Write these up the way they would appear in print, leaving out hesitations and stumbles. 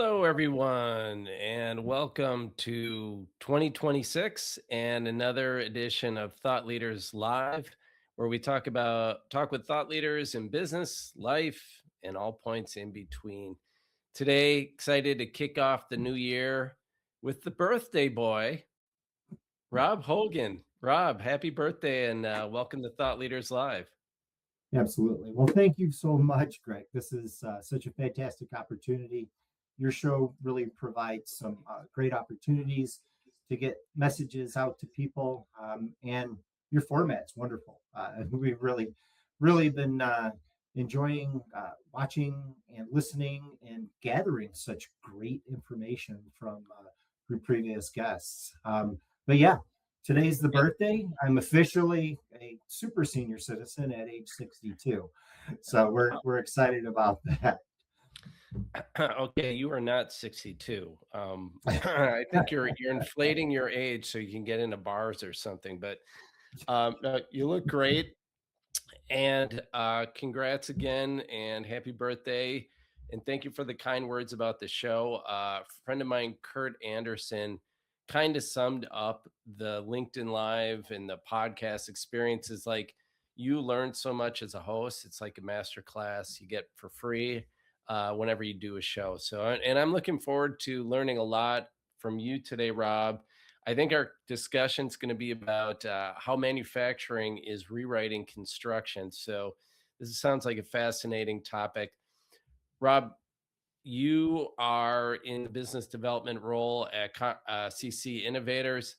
Hello, everyone, and welcome to 2026 and another edition of Thought Leaders Live, where we talk with thought leaders in business, life, and all points in between. Today, excited to kick off the new year with the birthday boy, Robb Hogan. Robb, happy birthday and welcome to Thought Leaders Live. Absolutely. Well, thank you so much, Greg. This is such a fantastic opportunity. Your show really provides some great opportunities to get messages out to people, and your format's wonderful. We've really been enjoying watching and listening and gathering such great information from your previous guests. But yeah, today's the birthday. I'm officially a super senior citizen at age 62. So we're excited about that. Okay, you are not 62. I think you're inflating your age so you can get into bars or something. But no, you look great, and congrats again, and happy birthday, and thank you for the kind words about the show. A friend of mine, Kurt Anderson, kind of summed up the LinkedIn Live and the podcast experiences like you learn so much as a host. It's like a master class you get for free whenever you do a show. So, and I'm looking forward to learning a lot from you today, Robb. I think our discussion is going to be about how manufacturing is rewriting construction. So, this sounds like a fascinating topic. Robb, you are in the business development role at CC Innovators.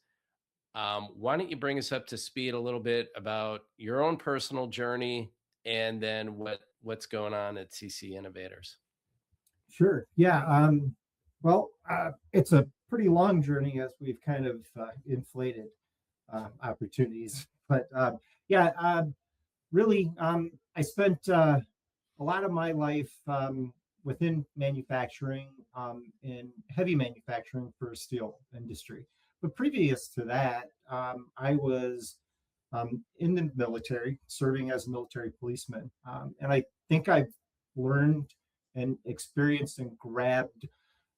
Why don't you bring us up to speed a little bit about your own personal journey and then what's going on at CC Innovators? Sure. Yeah. Well, it's a pretty long journey as we've kind of inflated opportunities. But yeah, really, I spent a lot of my life within manufacturing, in heavy manufacturing for steel industry. But previous to that, I was in the military, serving as a military policeman. And I think I've learned and experienced and grabbed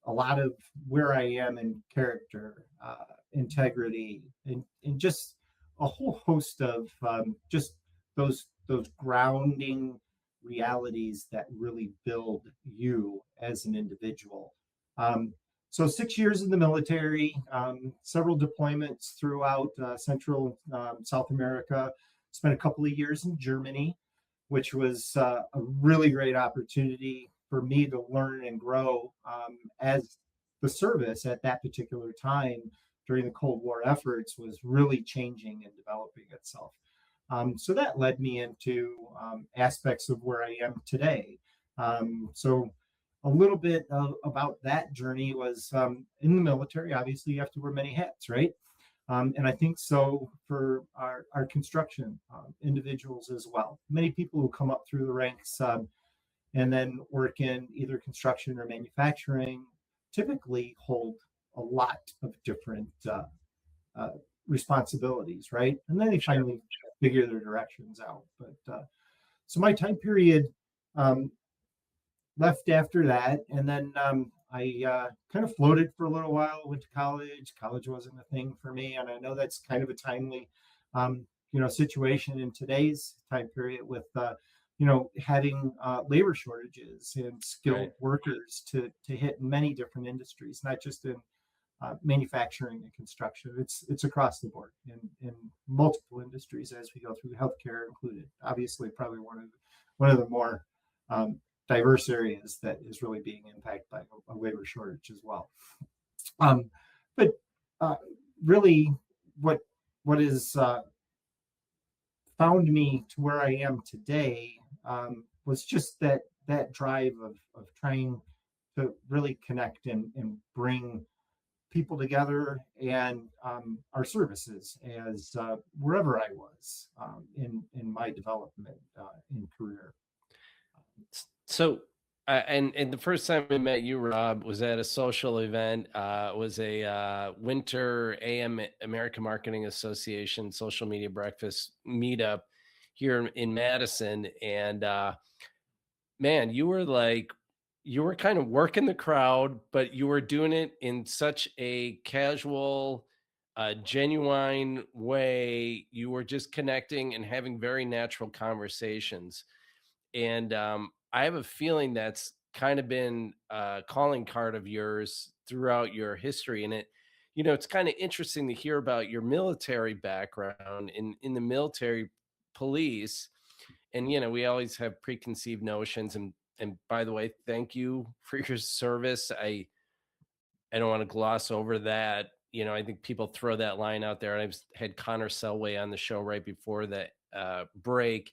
a lot of where I am in character, integrity, and just a whole host of just those grounding realities that really build you as an individual. So 6 years in the military, several deployments throughout Central South America. Spent a couple of years in Germany, which was a really great opportunity for me to learn and grow as the service at that particular time during the Cold War efforts was really changing and developing itself. So that led me into aspects of where I am today. So a little bit about that journey was in the military. Obviously, you have to wear many hats, right? And I think so for our construction individuals as well. Many people who come up through the ranks and then work in either construction or manufacturing typically hold a lot of different responsibilities, right? And then they finally figure their directions out. But so my time period left after that, and then I kind of floated for a little while. Went to college. College wasn't a thing for me, and I know that's kind of a timely, situation in today's time period with having labor shortages and skilled workers to hit many different industries, not just in manufacturing and construction. It's across the board in multiple industries as we go through, healthcare included. Obviously, probably one of the more diverse areas that is really being impacted by a labor shortage as well. But really, what is found me to where I am today was just that drive of trying to really connect and bring people together and our services as wherever I was in my development in career. So, and the first time we met you, Robb, was at a social event. Was a winter AM American Marketing Association social media breakfast meetup here in Madison, and man, you were like you were kind of working the crowd, but you were doing it in such a casual, genuine way. You were just connecting and having very natural conversations. And I have a feeling that's kind of been a calling card of yours throughout your history. And it's kind of interesting to hear about your military background in the military police. And we always have preconceived notions. And by the way, thank you for your service. I don't want to gloss over that. I think people throw that line out there. And I've had Connor Selway on the show right before the break,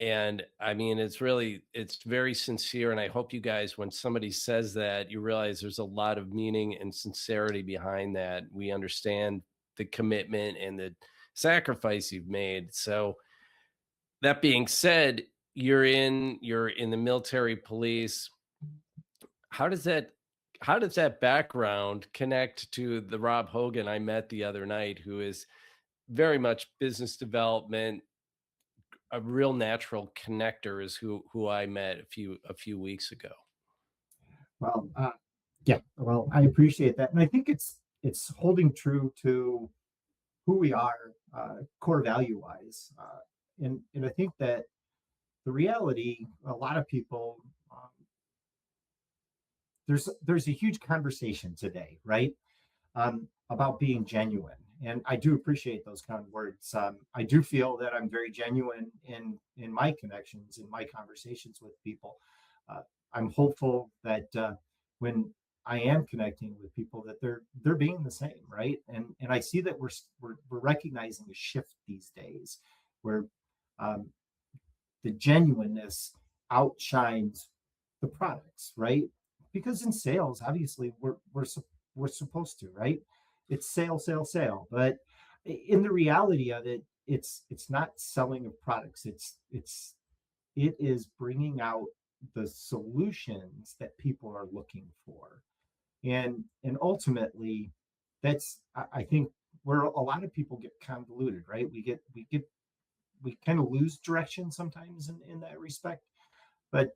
and I mean, it's very sincere. And I hope you guys, when somebody says that, you realize there's a lot of meaning and sincerity behind that. We understand the commitment and the sacrifice you've made. So that being said, you're in the military police. How does that how does that background connect to the Robb Hogan I met the other night, who is very much business development, a real natural connector, is who I met a few weeks ago. Well, yeah, well, I appreciate that, and I think it's holding true to who we are, core value wise, and I think that the reality, a lot of people, there's a huge conversation today, right, about being genuine, and I do appreciate those kind of words. I do feel that I'm very genuine in my connections, in my conversations with people. Uh, I'm hopeful that when I am connecting with people, that they're being the same, right? And I see that we're recognizing a shift these days, where um, the genuineness outshines the products, right? Because in sales, obviously, we're supposed to, right? It's sale, sale, sale. But in the reality of it, it's not selling of products. It is bringing out the solutions that people are looking for, and ultimately, that's I think where a lot of people get convoluted, right? We kind of lose direction sometimes in that respect. But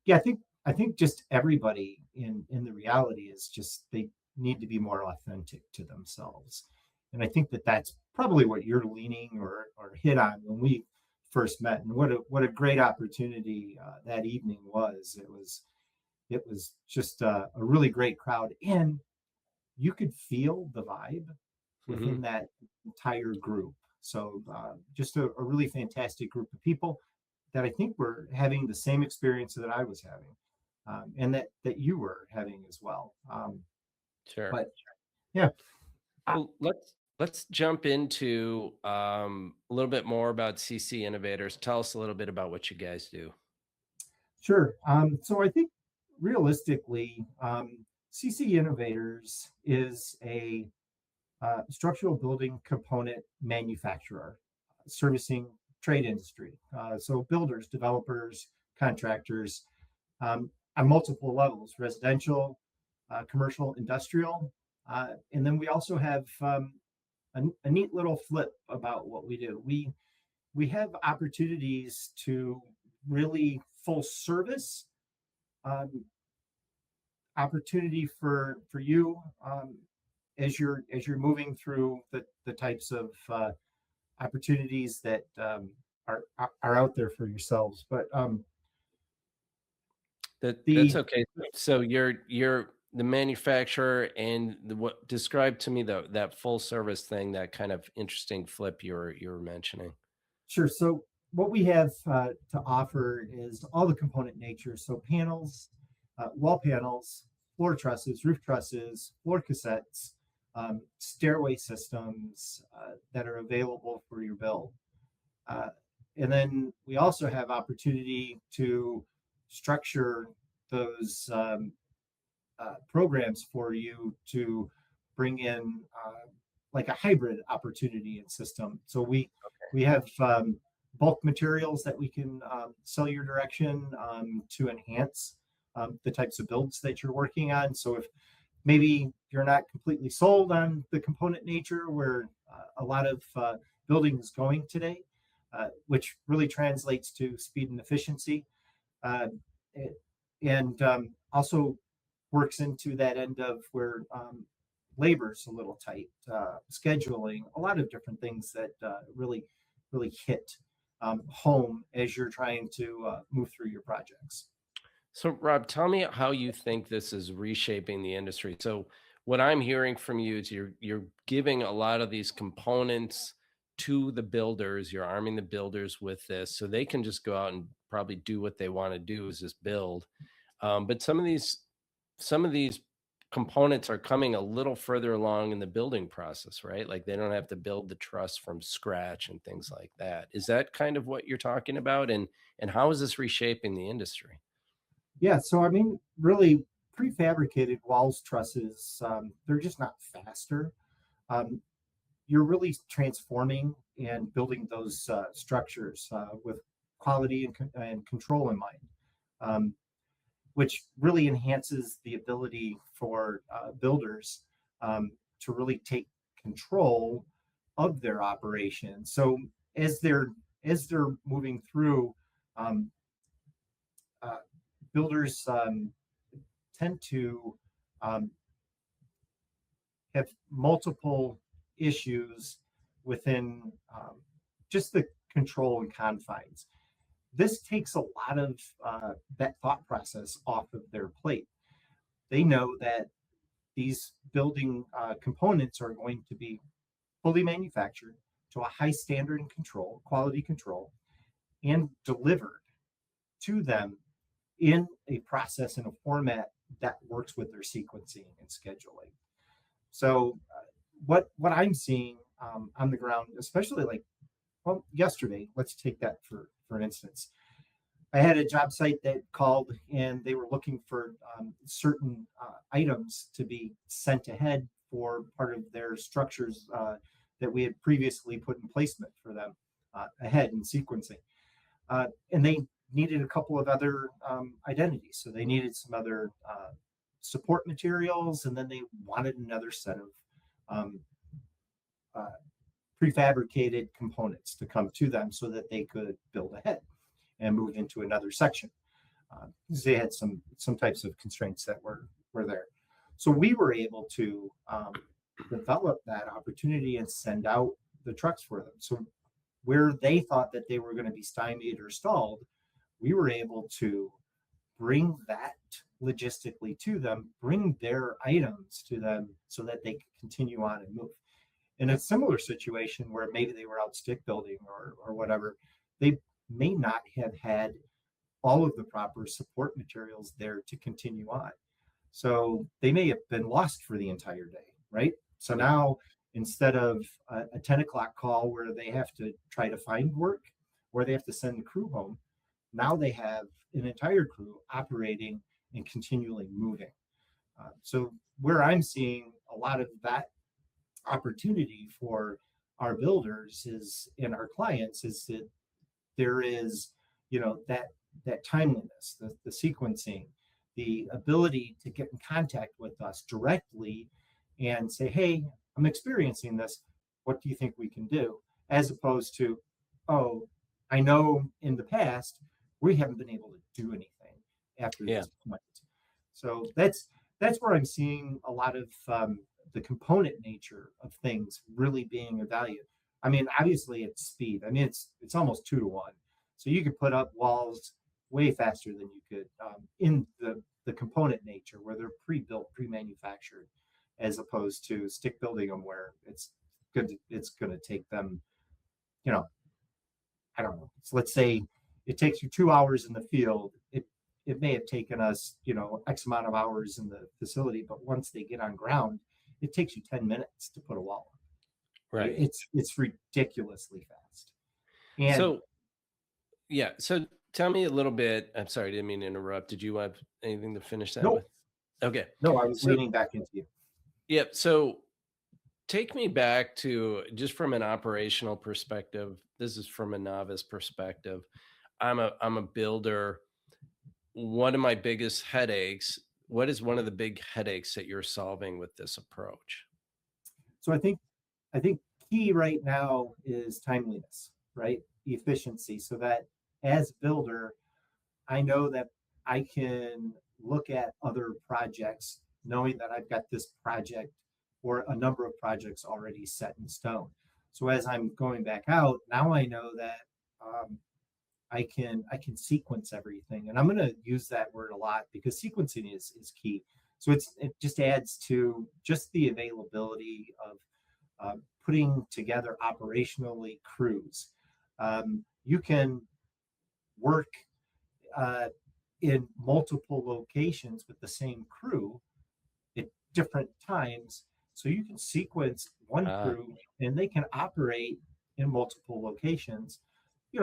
yeah, I think just everybody in the reality is just they need to be more authentic to themselves, and I think that that's probably what you're leaning or hit on when we first met, and what a great opportunity that evening was. It was just a really great crowd, and you could feel the vibe within Mhm. that entire group. So just a really fantastic group of people that I think were having the same experience that I was having, and that you were having as well. Sure. But yeah, uh, Well, let's jump into a little bit more about CC Innovators. Tell us a little bit about what you guys do. sure. So I think realistically, CC Innovators is a structural building component manufacturer servicing trade industry. So builders, developers, contractors, on multiple levels: residential, commercial, industrial. And then we also have a neat little flip about what we do. We have opportunities to really full service um, opportunity for you, as you're moving through the types of opportunities that are out there for yourselves. But That's the okay. So you're the manufacturer, and what describe to me that full service thing, that kind of interesting flip you were mentioning. Sure. So what we have to offer is all the component nature. So panels, wall panels, floor trusses, roof trusses, floor cassettes, stairway systems that are available for your build. Uh, and then we also have opportunity to structure those programs for you to bring in like a hybrid opportunity and system. So we have bulk materials that we can sell your direction to enhance the types of builds that you're working on. So if maybe you're not completely sold on the component nature where a lot of building is going today, which really translates to speed and efficiency. Uh, and Also works into that end of where labor's a little tight, scheduling, a lot of different things that really hit home as you're trying to move through your projects. So, Rob, tell me how you think this is reshaping the industry. So, what I'm hearing from you is you're giving a lot of these components to the builders. You're arming the builders with this, so they can just go out and probably do what they want to do, is just build. But some of these components are coming a little further along in the building process, right? Like they don't have to build the truss from scratch and things like that. Is that kind of what you're talking about? And how is this reshaping the industry? Yeah, so I mean, really, prefabricated walls trusses, they're just not faster. Um, you're really transforming and building those structures with quality and control in mind, um, which really enhances the ability for builders to really take control of their operation. So as they're as they're moving through, um, uh, builders tend to um, have multiple issues within just the control and confines. This takes a lot of that thought process off of their plate. They know that these building components are going to be fully manufactured to a high standard and control, quality control, and delivered to them in a process in a format that works with their sequencing and scheduling. So, what I'm seeing on the ground, especially like well, yesterday, let's take that for an instance. I had a job site that called and they were looking for certain items to be sent ahead for part of their structures that we had previously put in placement for them ahead in sequencing. And they needed a couple of other identities. So they needed some other support materials, and then they wanted another set of um, uh, prefabricated components to come to them so that they could build ahead and move into another section. Because they had some types of constraints that were there. So we were able to develop that opportunity and send out the trucks for them. So where they thought that they were going to be stymied or stalled, we were able to bring that logistically to them, bring their items to them so that they could continue on and move. In a similar situation where maybe they were out stick building or whatever, they may not have had all of the proper support materials there to continue on. So they may have been lost for the entire day, right? So now instead of a 10 o'clock call where they have to try to find work or they have to send the crew home, now they have an entire crew operating and continually moving. So where I'm seeing a lot of that opportunity for our builders is and our clients is that there is, that timeliness, the sequencing, the ability to get in contact with us directly and say, hey, I'm experiencing this. What do you think we can do? As opposed to, oh, I know in the past we haven't been able to do anything after Yeah. this point. So that's where I'm seeing a lot of the component nature of things really being a value. I mean, obviously it's speed. I mean, it's almost 2 to 1. So you could put up walls way faster than you could in the component nature where they're pre-built, pre-manufactured, as opposed to stick building them where it's going to take them, you know, I don't know. So let's say it takes you 2 hours in the field. It may have taken us, X amount of hours in the facility, but once they get on ground, it takes you 10 minutes to put a wall up. Right? Right. It's ridiculously fast. And So, yeah. So tell me a little bit. I'm sorry, I didn't mean to interrupt. Did you have anything to finish that no, with? Okay. no, I was So, leaning back into you. yeah. So take me back to just from an operational perspective. This is from a novice perspective. I'm a builder. One of my biggest headaches. What is one of the big headaches that you're solving with this approach? So I think key right now is timeliness, right? Efficiency, so that as builder, I know that I can look at other projects, knowing that I've got this project or a number of projects already set in stone. So as I'm going back out, now I know that um, I can sequence everything, and I'm going to use that word a lot because sequencing is key. So it just adds to just the availability of putting together operationally crews. You can work uh, in multiple locations with the same crew at different times. So you can sequence one Ah, crew and they can operate in multiple locations,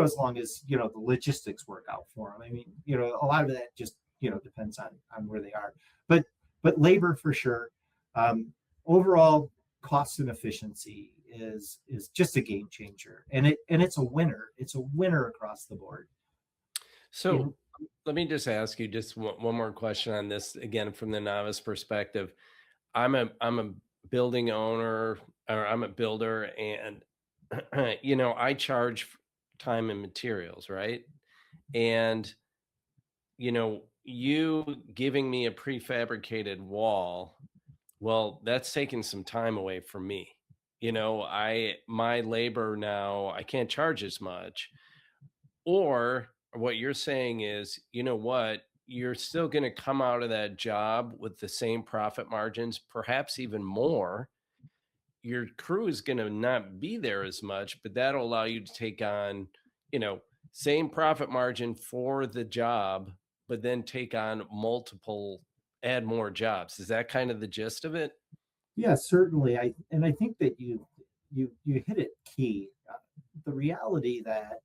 as long as, the logistics work out for them. I mean, a lot of that just, depends on where they are. But, but labor for sure. Um, Overall cost and efficiency is just a game changer. And it's a winner. It's a winner across the board. so In let me just ask you just one more question on this again from the novice perspective. I'm a building owner or I'm a builder and I charge time and materials, right? And you giving me a prefabricated wall, well, that's taking some time away from me. I my labor now, I can't charge as much. Or what you're saying is, you know what? You're still going to come out of that job with the same profit margins, perhaps even more. Your crew is going to not be there as much, but that'll allow you to take on, you know, same profit margin for the job, but then take on add more jobs. Is that kind of the gist of it? Yeah, certainly. I think that you hit it key. The reality that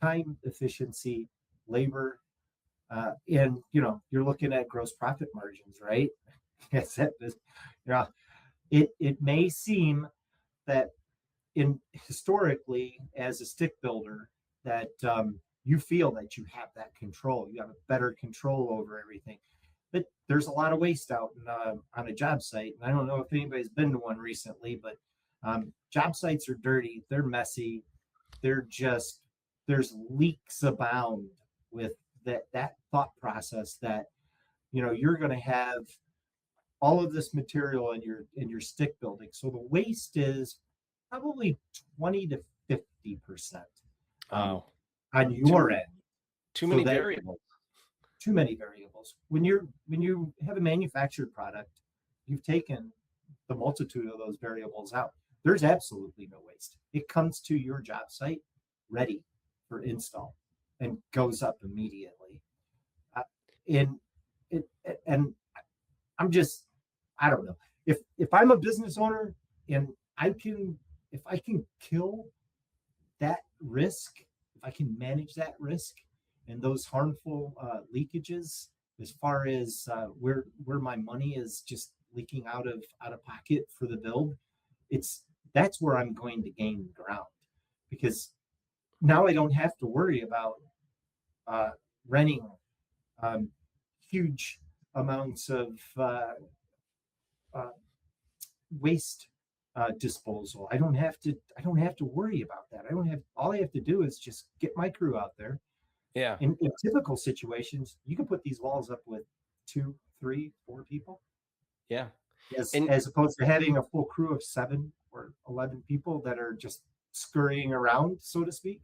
time efficiency, labor, and you're looking at gross profit margins, right? Yes, it may seem that in historically as a stick builder that you feel that you have that control, you have a better control over everything. But there's a lot of waste out on a job site, and I don't know if anybody's been to one recently, but job sites are dirty, they're messy, they're just there's leaks abound with that thought process that you're going to have all of this material in your stick building. So the waste is probably 20 to 50% um, Wow. on Too your many end. too So many that variables. too many variables. When you have a manufactured product, you've taken the multitude of those variables out. There's absolutely no waste. It comes to your job site ready for install and goes up immediately. Uh, and it and I'm just I don't know. If I'm a business owner and I can if I can kill that risk, if I can manage that risk and those harmful leakages, as far as where my money is just leaking out of pocket for the build, it's that's where I'm going to gain ground, because now I don't have to worry about uh, renting um, huge amounts of uh, waste disposal. I don't have to worry about that. I don't have All I have to do is just get my crew out there. Yeah. In typical situations, you can put these walls up with two, three, four people, Yeah. as And as opposed to having a full crew of 7 or 11 people that are just scurrying around, so to speak.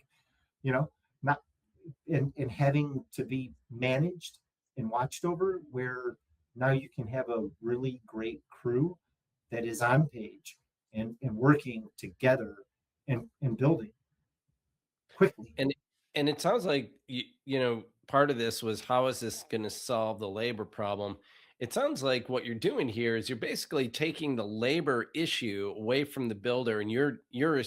You know, not and having to be managed and watched over. Where now you can have a really great crew that is on page and working together and building quickly. and and it sounds like part of this was how is this going to solve the labor problem. It sounds like what you're doing here is you're basically taking the labor issue away from the builder and you're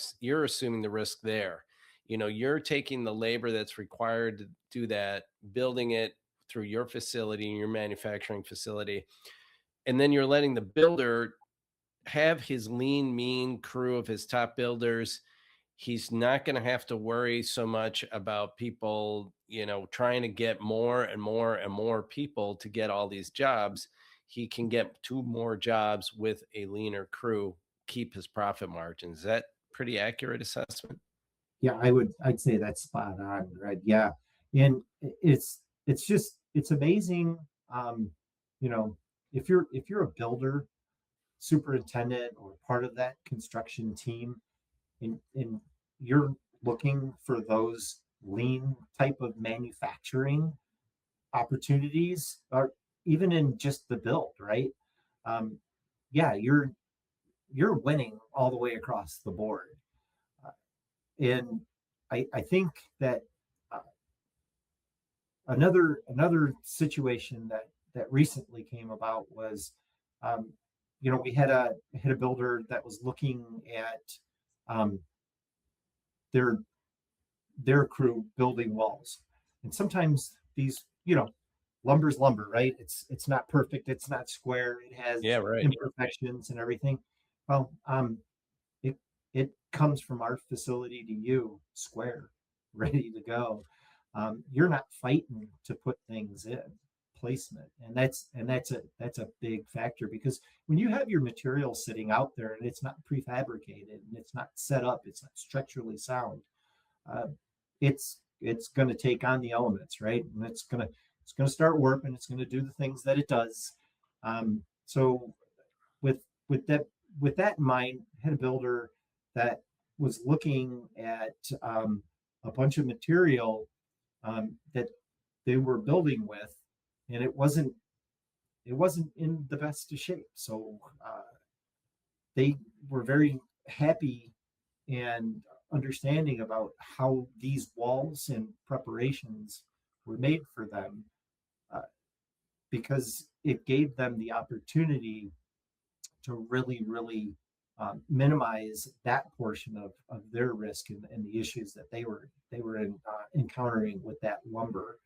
assuming the risk there. You're taking the labor that's required to do that, building it through your facility and your manufacturing facility, and then you're letting the builder have his lean mean crew of his top builders. He's not going to have to worry so much about people, trying to get more and more and more people to get all these jobs. He can get two more jobs with a leaner crew, keep his profit margins. Is that pretty accurate assessment? Yeah, I'd say that's spot on, right? Yeah. And it's amazing um, you know, if you're a builder, superintendent, or part of that construction team, and you're looking for those lean type of manufacturing opportunities, or even in just the build, right? Um, yeah, you're winning all the way across the board. Uh, and I think that uh, another situation that recently came about was, um, we had a builder that was looking at um, their their crew building walls, and sometimes these, lumber's lumber, right? It's not perfect, it's not square, it has Yeah, right. imperfections and everything. Well, it it comes from our facility to you square, ready to go. You're not fighting to put things in placement, and that's a big factor, because when you have your material sitting out there and it's not prefabricated and it's not set up, it's not structurally sound, uh, it's going to take on the elements, right? And it's going to start warping. It's going to do the things that it does. So with with that with that in mind, I had a builder that was looking at a bunch of material that they were building with, and it wasn't in the best of shape. So they were very happy and understanding about how these walls and preparations were made for them, uh, because it gave them the opportunity to really, really minimize that portion of their risk, and the issues that encountering with that lumber.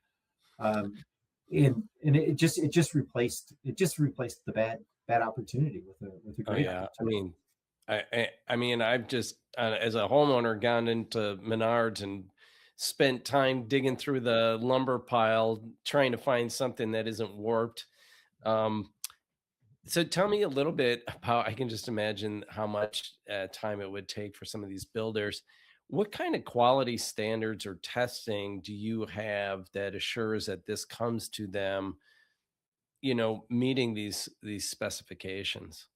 Um, and it just replaced the bad opportunity with a Oh great yeah. I opportunity. mean, I mean, I've just as a homeowner gone into Menards and spent time digging through the lumber pile trying to find something that isn't warped. Um, so tell me a little bit about, I can just imagine how much time it would take for some of these builders. What kind of quality standards or testing do you have that assures that this comes to them, meeting these specifications?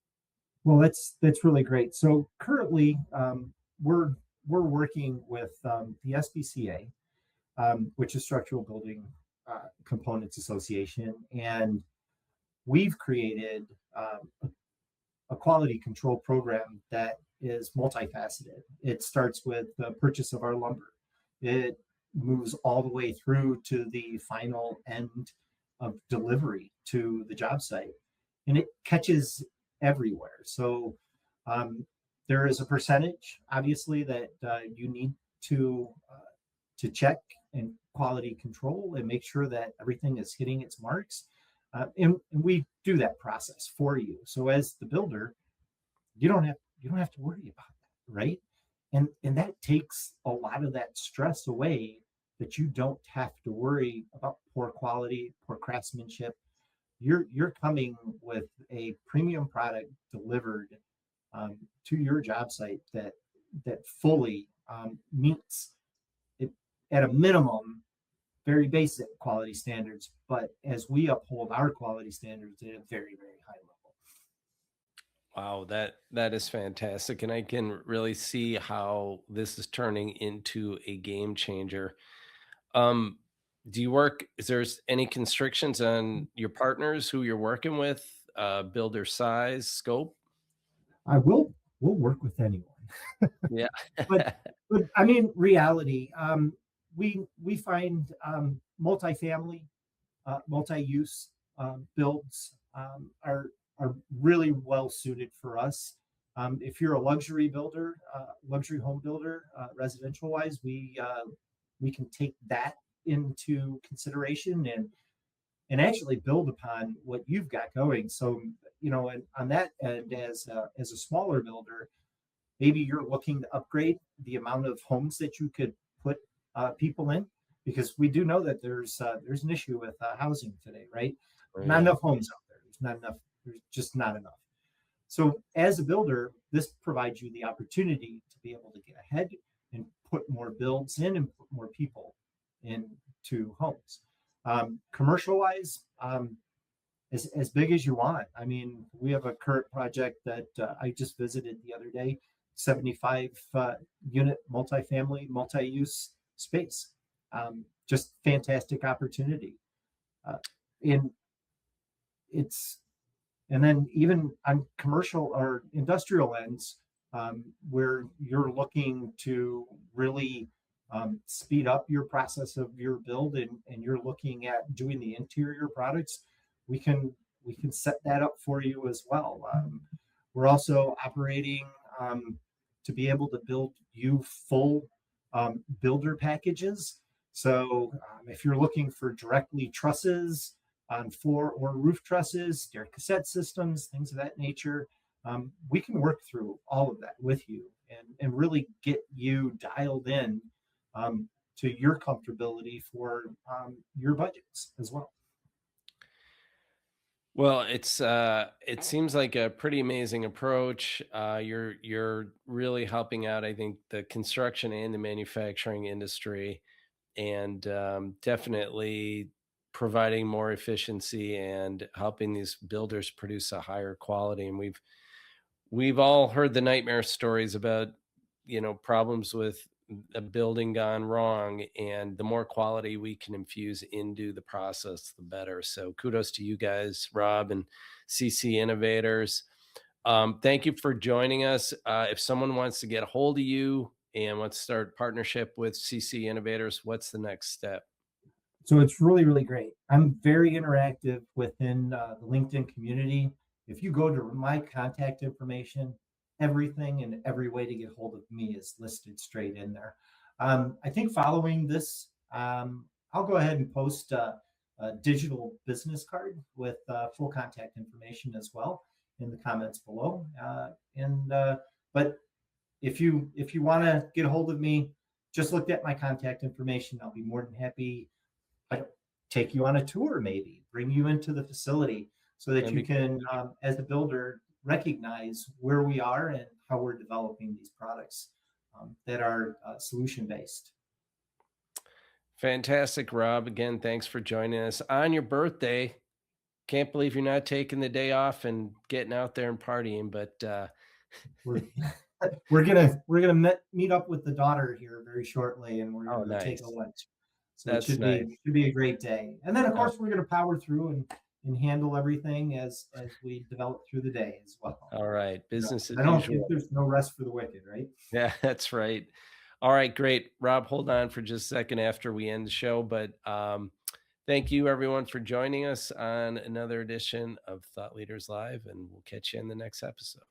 Well, that's really great. So currently, we're we're working with the SBCA, which is Structural Building Components Association, and we've created a quality control program that is multifaceted. It starts with the purchase of our lumber. It moves all the way through to the final end of delivery to the job site, and it catches everywhere. So um, there is a percentage, obviously, that you need to to check and quality control and make sure that everything is hitting its marks. And we do that process for you. So as the builder, you don't have to worry about that, right? And that takes a lot of that stress away, that you don't have to worry about poor quality, poor craftsmanship. You're coming with a premium product delivered to your job site that fully meets it, at a minimum, very basic quality standards, but as we uphold our quality standards at a very, very high level. Wow, that is fantastic, and I can really see how this is turning into a game changer. Um, do you work? Is there's any constrictions on your partners who you're working with? Builder size, scope? I will work with anyone, Yeah. but I mean, reality. We find multifamily, multi-use builds are really well suited for us. If you're a luxury builder, luxury home builder, residential wise, we can take that into consideration and actually build upon what you've got going. So, and on that end, as a smaller builder, maybe you're looking to upgrade the amount of homes that you could put people in, because we do know that there's an issue with housing today, right? Oh, Not yeah. enough homes out there. There's not enough. There's just not enough. So as a builder, this provides you the opportunity to be able to get ahead and put more builds in and put more people into homes. Commercial wise, as big as you want. I mean, we have a current project that I just visited the other day, 75 unit multifamily, multi-use space. Just fantastic opportunity. Uh, and it's and then even on commercial or industrial ends, where you're looking to really speed up your process of your build, and you're looking at doing the interior products, we can we can set that up for you as well. We're also operating to be able to build you full builder packages. So if you're looking for directly trusses on floor or roof trusses, stair cassette systems, things of that nature, we can work through all of that with you, and really get you dialed in to your comfortability for your budgets as well. Well, it seems like a pretty amazing approach. You're really helping out, I think, the construction and the manufacturing industry, and definitely providing more efficiency and helping these builders produce a higher quality. And we've all heard the nightmare stories about, problems with a building gone wrong, and the more quality we can infuse into the process, the better. So kudos to you guys, Rob and CC Innovators. Thank you for joining us. If someone wants to get a hold of you and wants to start partnership with CC Innovators, what's the next step? So it's really, really great. I'm very interactive within the LinkedIn community. If you go to my contact information, everything and every way to get hold of me is listed straight in there. I think following this, I'll go ahead and post a digital business card with full contact information as well in the comments below. But if you want to get a hold of me, just look at my contact information. I'll be more than happy. I take you on a tour, maybe bring you into the facility so that That'd you be can, as a builder, recognize where we are and how we're developing these products that are solution based. fantastic, Rob. Again, thanks for joining us on your birthday. Can't believe you're not taking the day off and getting out there and partying, but We're we're gonna meet up with the daughter here very shortly, and we're oh, gonna go take a nice. lunch. So it That's should nice. be a great day. And then of Uh, course we're gonna power through and handle everything as we develop through the day as well. all right. Yeah, Business I as don't think usual. there's no rest for the wicked, right? Yeah, that's right. All right, great. Rob, hold on for just a second after we end the show. But thank you, everyone, for joining us on another edition of Thought Leaders Live, and we'll catch you in the next episode.